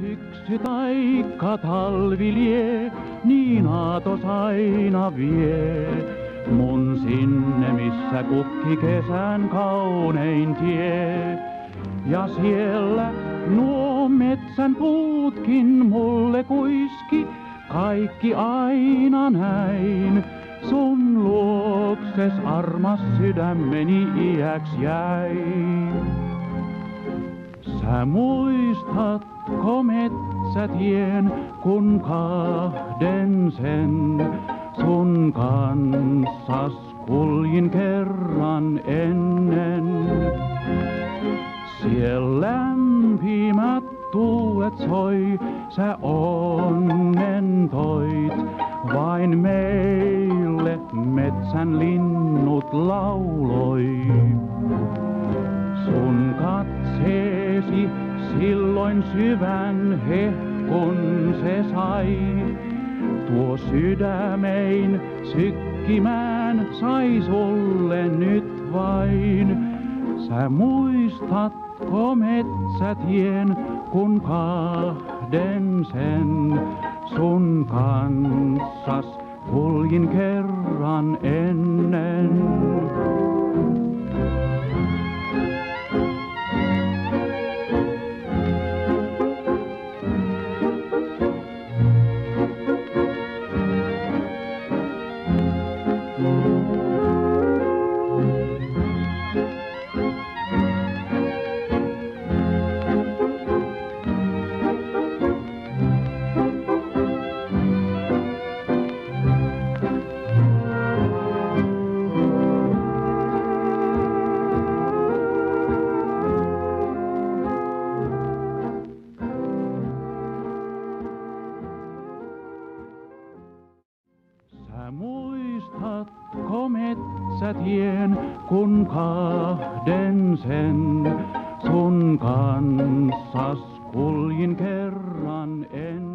Syksy taikka talvi lie, niin aatos aina vie. Mun sinne, missä kukki kesän kaunein tie. Ja siellä nuo metsän puutkin mulle kuiski, kaikki aina näin. Sun luokses armas sydämeni iäks jäi. Sä muistatko metsätien, kun kahden sen sun kanssas kuljin kerran ennen? Siellä lämpimät tuulet soi, sä onnen toit, vain meille metsän linnut lauloi. Sun katseesi silloin syvän hehkun se sai, tuo sydämein sykkimään sai sulle nyt vain. Sä muistatko metsätien, kun kahden sen sun kanssas kuljin kerran ennen? Sä muistatko metsätien, kun kahden sen sun kanssas kuljin kerran ennen?